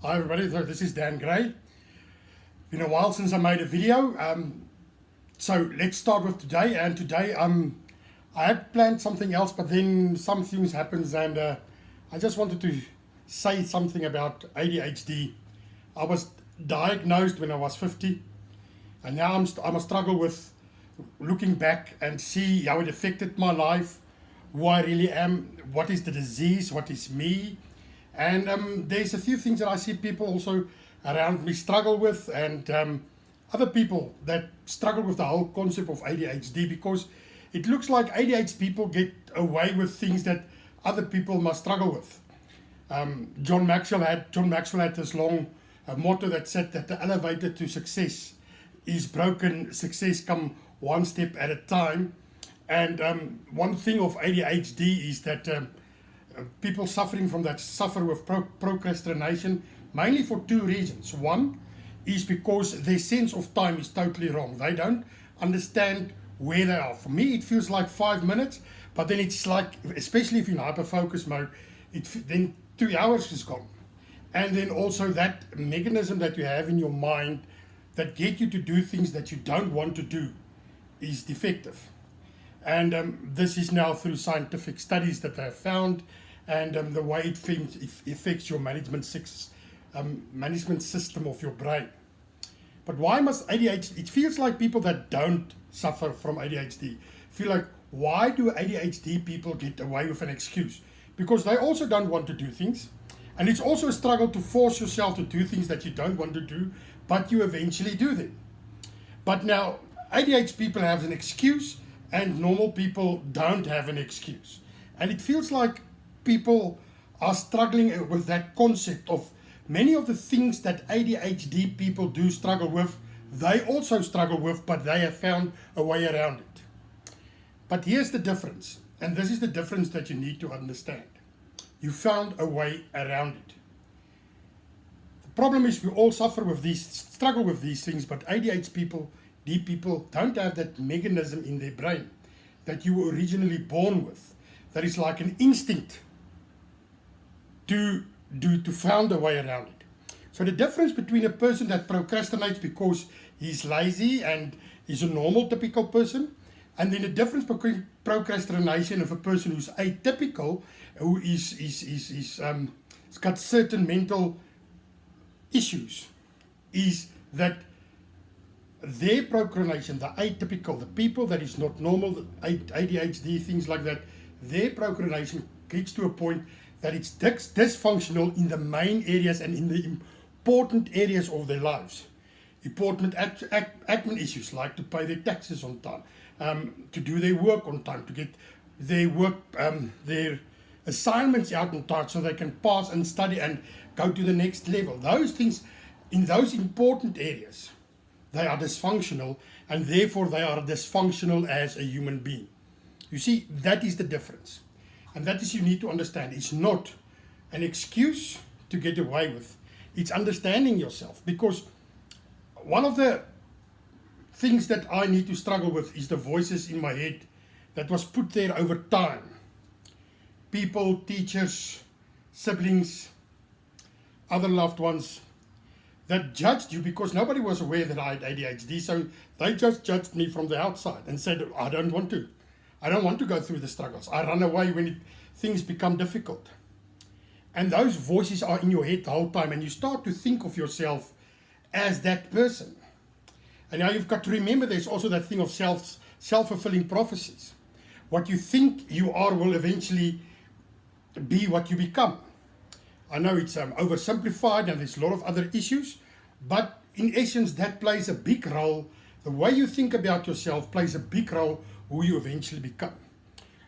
Hi everybody, so this is Dan Gray. Been a while since I made a video, so let's start with today. And today I had planned something else, but then some things happens, and I just wanted to say something about ADHD. I was diagnosed when I was 50, and now I'm a struggle with looking back and see how it affected my life, who I really am, what is the disease, what is me. And there's a few things that I see people also around me struggle with, and other people that struggle with the whole concept of ADHD, because it looks like ADHD people get away with things that other people must struggle with. John Maxwell had this long motto that said that the elevator to success is broken, success come one step at a time. And one thing of ADHD is that people suffering from that suffer with procrastination, mainly for two reasons. One is because their sense of time is totally wrong. They don't understand where they are. For me, it feels like 5 minutes, but then it's like, especially if you're in hyper-focus mode, then 2 hours is gone. And then also that mechanism that you have in your mind that get you to do things that you don't want to do is defective. And this is now through scientific studies that they have found, and the way it affects your management system of your brain. But why must ADHD? It feels like people that don't suffer from ADHD feel like, why do ADHD people get away with an excuse? Because they also don't want to do things, and it's also a struggle to force yourself to do things that you don't want to do, but you eventually do them. But now ADHD people have an excuse, and normal people don't have an excuse. And it feels like people are struggling with that concept of many of the things that ADHD people do struggle with, they also struggle with, but they have found a way around it. But here's the difference, and this is the difference that you need to understand. You found a way around it. The problem is we all suffer with these, struggle with these things, but ADHD people don't have that mechanism in their brain that you were originally born with. That is like an instinct to find a way around it. So the difference between a person that procrastinates because he's lazy and is a normal typical person, and then the difference between procrastination of a person who's atypical, who is got certain mental issues, is that their procrastination, the atypical, the people that is not normal, ADHD, things like that, their procrastination gets to a point that it's dysfunctional in the main areas and in the important areas of their lives. Important admin issues like to pay their taxes on time, to do their work on time, to get their work, their assignments out on time so they can pass and study and go to the next level. Those things, in those important areas, they are dysfunctional, and therefore they are dysfunctional as a human being. You see, that is the difference. And that is, you need to understand, it's not an excuse to get away with. It's understanding yourself. Because one of the things that I need to struggle with is the voices in my head that was put there over time. People, teachers, siblings, other loved ones that judged you, because nobody was aware that I had ADHD, so they just judged me from the outside and said, I don't want to go through the struggles. I run away when things become difficult. And those voices are in your head the whole time, and you start to think of yourself as that person. And now you've got to remember there's also that thing of self-fulfilling prophecies. What you think you are will eventually be what you become. I know it's oversimplified and there's a lot of other issues, but in essence that plays a big role. The way you think about yourself plays a big role who you eventually become.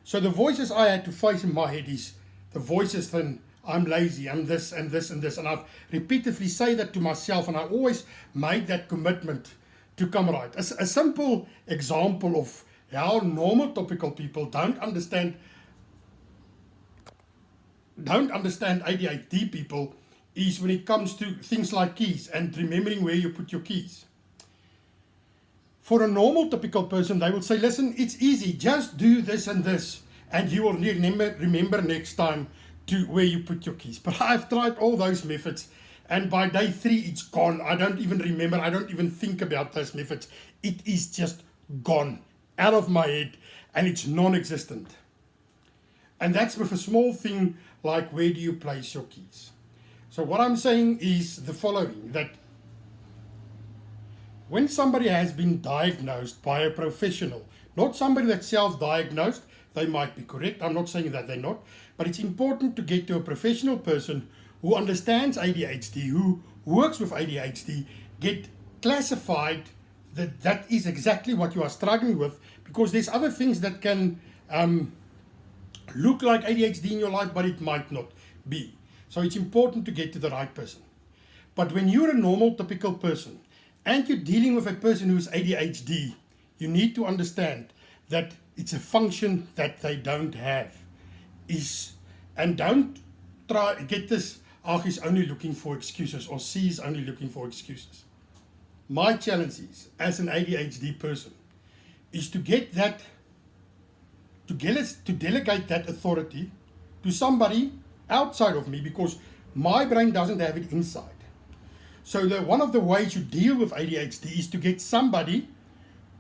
So the voices I had to face in my head is the voices then, I'm lazy, I'm this and this and this, and I've repeatedly say that to myself, and I always made that commitment to come right. A simple example of how normal typical people don't understand ADHD people is when it comes to things like keys and remembering where you put your keys. For a normal typical person, they will say, listen, it's easy, just do this and this, and you will remember next time to where you put your keys. But I've tried all those methods, And by day 3, it's gone. I don't even remember. I don't even think about those methods. It is just gone out of my head, and it's non-existent. And that's with a small thing like, where do you place your keys? So what I'm saying is the following, that when somebody has been diagnosed by a professional, not somebody that's self-diagnosed, they might be correct. I'm not saying that they're not, but it's important to get to a professional person who understands ADHD, who works with ADHD, get classified that that is exactly what you are struggling with, because there's other things that can look like ADHD in your life, but it might not be. So it's important to get to the right person. But when you're a normal, typical person, and you're dealing with a person who's ADHD, you need to understand that it's a function that they don't have. And don't try get this, he's only looking for excuses, or she's only looking for excuses. My challenge is, as an ADHD person, is to get that, to delegate that authority to somebody outside of me, because my brain doesn't have it inside. So one of the ways you deal with ADHD is to get somebody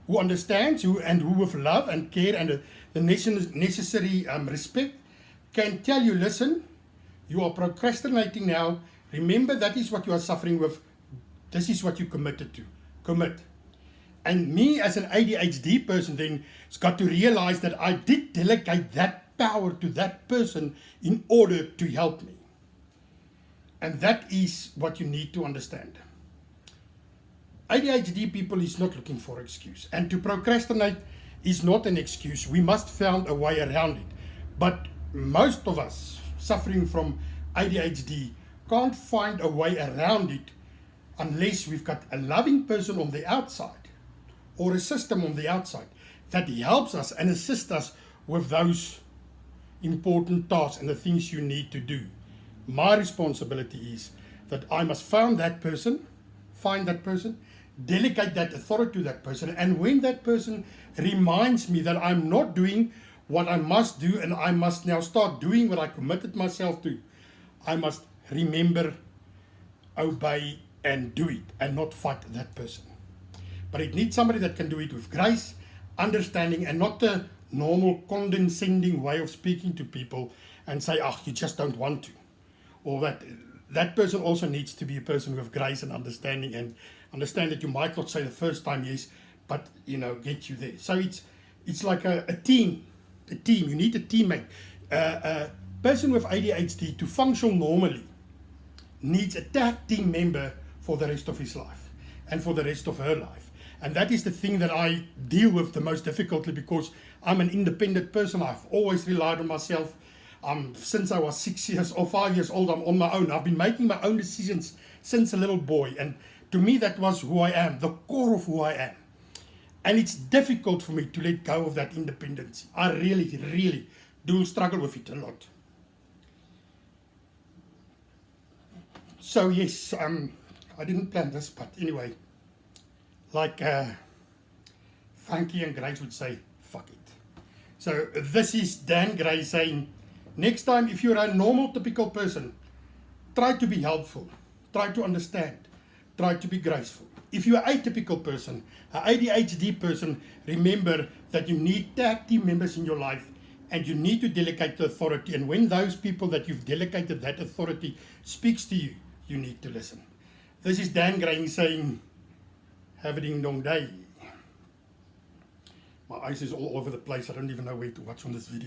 who understands, who with love and care and the necessary respect can tell you, listen, you are procrastinating now. Remember, that is what you are suffering with. This is what you committed to. Commit. And me as an ADHD person then has got to realize that I did delegate that power to that person in order to help me. And that is what you need to understand. ADHD people is not looking for excuse. And to procrastinate is not an excuse. We must find a way around it. But most of us suffering from ADHD can't find a way around it unless we've got a loving person on the outside, or a system on the outside that helps us and assists us with those important tasks and the things you need to do. My responsibility is that I must find that person, delegate that authority to that person, and when that person reminds me that I'm not doing what I must do, and I must now start doing what I committed myself to, I must remember, obey, and do it, and not fight that person. But it needs somebody that can do it with grace, understanding, and not the normal condescending way of speaking to people and say, you just don't want to. Or that person also needs to be a person with grace and understanding, and understand that you might not say the first time yes, but get you there. So it's like a team. You need a teammate. A person with ADHD to function normally needs a tag team member for the rest of his life and for the rest of her life. And that is the thing that I deal with the most difficultly, because I'm an independent person. I've always relied on myself. Since I was 6 years or 5 years old, I'm on my own. I've been making my own decisions since a little boy. And to me, that was who I am, the core of who I am. And it's difficult for me to let go of that independence. I really, really do struggle with it a lot. So yes, I didn't plan this, but anyway, like Frankie and Grace would say, fuck it. So this is Dan Gray saying, next time, if you're a normal, typical person, try to be helpful, try to understand, try to be graceful. If you're an atypical person, an ADHD person, remember that you need tag team members in your life, and you need to delegate the authority. And when those people that you've delegated that authority speaks to you, you need to listen. This is Dan Gray saying, have a ding dong day. My eyes is all over the place. I don't even know where to watch on this video.